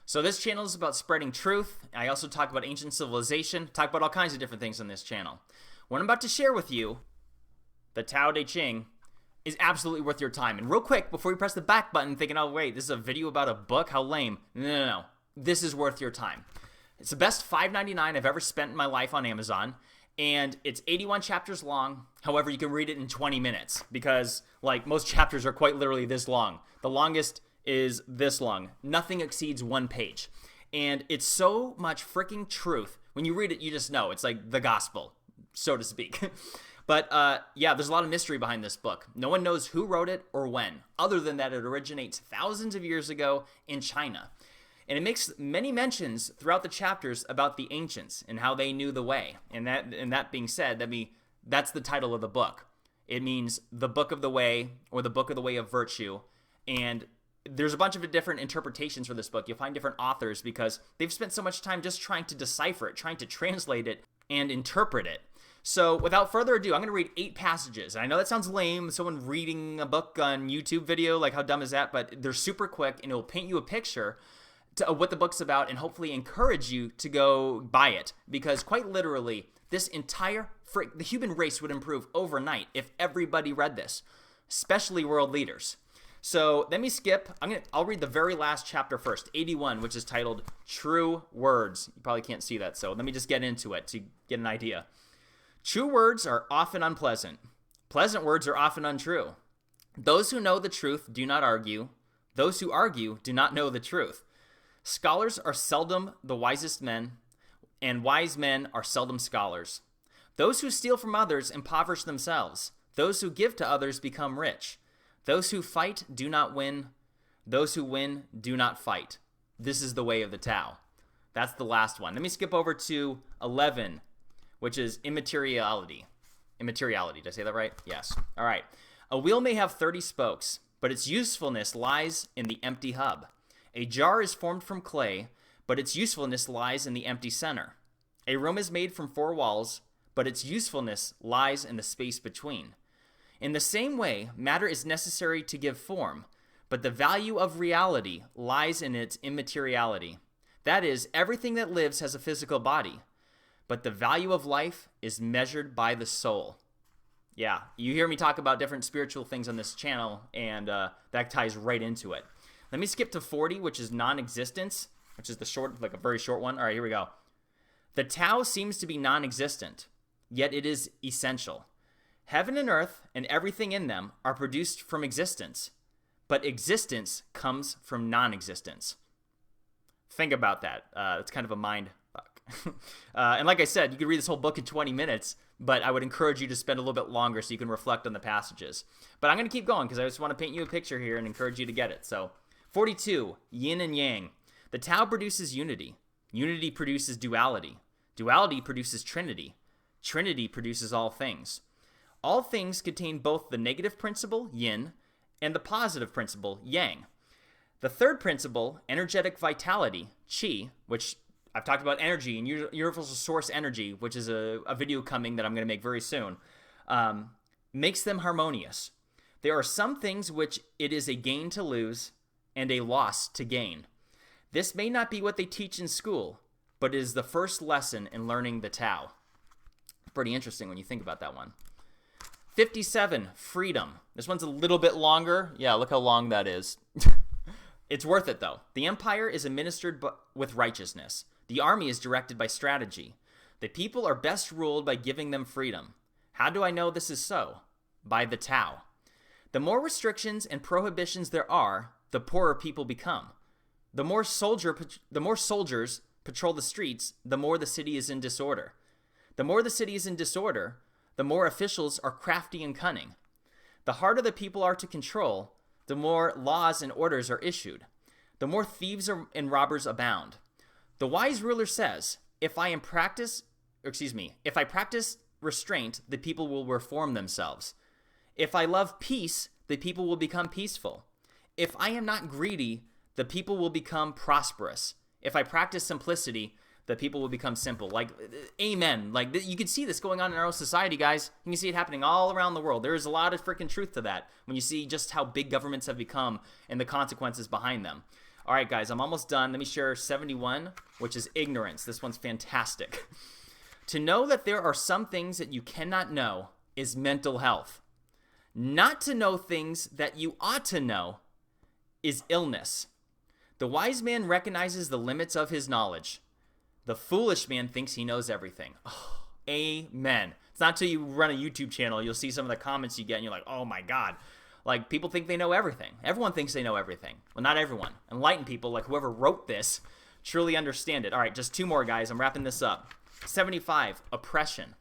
So this channel is about spreading truth. I also talk about ancient civilization, talk about all kinds of different things on this channel. What I'm about to share with you, the Tao Te Ching, is absolutely worth your time. And real quick, before you press the back button thinking, oh wait, this is a video about a book, how lame. No. This is worth your time. It's the best $5.99 I've ever spent in my life on Amazon. And it's 81 chapters long. However, you can read it in 20 minutes because, like, most chapters are quite literally this long. The longest is this long. Nothing exceeds 1 page. And it's so much freaking truth. When you read it, you just know. It's like the gospel, so to speak. But, yeah, there's a lot of mystery behind this book. No one knows who wrote it or when, other than that it originates thousands of years ago in China. And it makes many mentions throughout the chapters about the ancients and how they knew the way. And that being said, that's the title of the book. It means the book of the way, or the book of the way of virtue. And there's a bunch of different interpretations for this book. You'll find different authors because they've spent so much time just trying to decipher it, trying to translate it and interpret it. So without further ado, I'm going to read 8 passages. And I know that sounds lame, someone reading a book on YouTube video, like how dumb is that? But they're super quick and it will paint you a picture to what the book's about and hopefully encourage you to go buy it. Because quite literally, this entire the human race would improve overnight if everybody read this, especially world leaders. So let me skip. I'll read the very last chapter first, 81, which is titled True Words. You probably can't see that, so let me just get into it to get an idea. True words are often unpleasant. Pleasant words are often untrue. Those who know the truth do not argue. Those who argue do not know the truth. Scholars are seldom the wisest men, and wise men are seldom scholars. Those who steal from others impoverish themselves. Those who give to others become rich. Those who fight do not win. Those who win do not fight. This is the way of the Tao. That's the last one. Let me skip over to 11, which is immateriality. Immateriality, did I say that right? Yes. All right. A wheel may have 30 spokes, but its usefulness lies in the empty hub. A jar is formed from clay, but its usefulness lies in the empty center. A room is made from 4 walls, but its usefulness lies in the space between. In the same way, matter is necessary to give form, but the value of reality lies in its immateriality. That is, everything that lives has a physical body, but the value of life is measured by the soul. Yeah, you hear me talk about different spiritual things on this channel, and that ties right into it. Let me skip to 40, which is non-existence, which is a very short one. All right, here we go. The Tao seems to be non-existent, yet it is essential. Heaven and earth and everything in them are produced from existence, but existence comes from non-existence. Think about that. It's kind of a mind fuck. And like I said, you could read this whole book in 20 minutes, but I would encourage you to spend a little bit longer so you can reflect on the passages. But I'm going to keep going because I just want to paint you a picture here and encourage you to get it. So 42, yin and yang. The Tao produces unity. Unity produces duality. Duality produces trinity. Trinity produces all things. All things contain both the negative principle, yin, and the positive principle, yang. The third principle, energetic vitality, qi, which I've talked about energy and universal source energy, which is a video coming that I'm going to make very soon, makes them harmonious. There are some things which it is a gain to lose and a loss to gain. This may not be what they teach in school, but it is the first lesson in learning the Tao. Pretty interesting when you think about that one. 57, freedom. This one's a little bit longer. Yeah, look how long that is. It's worth it, though. The empire is administered with righteousness. The army is directed by strategy. The people are best ruled by giving them freedom. How do I know this is so? By the Tao. The more restrictions and prohibitions there are, the poorer people become. The more soldiers patrol the streets, the more the city is in disorder. The more the city is in disorder, the more officials are crafty and cunning. The harder the people are to control, the more laws and orders are issued. The more thieves and robbers abound. The wise ruler says, if I practice restraint, the people will reform themselves. If I love peace, the people will become peaceful. If I am not greedy, the people will become prosperous. If I practice simplicity, the people will become simple. Like, amen. Like, you can see this going on in our own society, guys. You can see it happening all around the world. There is a lot of freaking truth to that when you see just how big governments have become and the consequences behind them. All right, guys, I'm almost done. Let me share 71, which is ignorance. This one's fantastic. To know that there are some things that you cannot know is mental health. Not to know things that you ought to know is illness. The wise man recognizes the limits of his knowledge. The foolish man thinks he knows everything. Oh, amen. It's not until you run a YouTube channel, you'll see some of the comments you get, and you're like, oh my God. Like, people think they know everything. Everyone thinks they know everything. Well, not everyone. Enlightened people, like whoever wrote this, truly understand it. All right, just 2 more, guys. I'm wrapping this up. 75, oppression.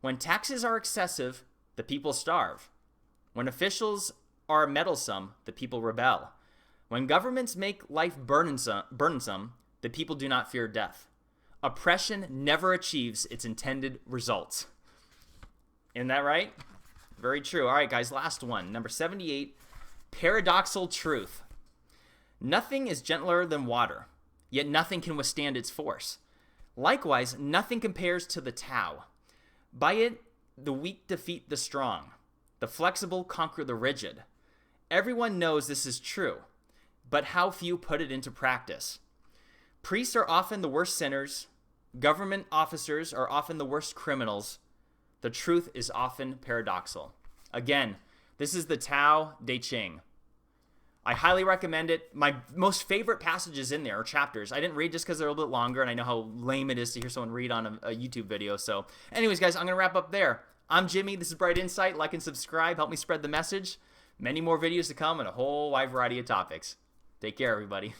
When taxes are excessive, the people starve. When officials are meddlesome, the people rebel. When governments make life burdensome, the people do not fear death. Oppression never achieves its intended results. Isn't that right? Very true. All right, guys, last one. Number 78, paradoxical truth. Nothing is gentler than water, yet nothing can withstand its force. Likewise, nothing compares to the Tao. By it, the weak defeat the strong. The flexible conquer the rigid. Everyone knows this is true, but how few put it into practice. Priests are often the worst sinners. Government officers are often the worst criminals. The truth is often paradoxical. Again, this is the Tao Te Ching. I highly recommend it. My most favorite passages in there are chapters. I didn't read just because they're a little bit longer, and I know how lame it is to hear someone read on a YouTube video. So anyways, guys, I'm going to wrap up there. I'm Jimmy. This is Bright Insight. Like and subscribe. Help me spread the message. Many more videos to come and a whole wide variety of topics. Take care, everybody.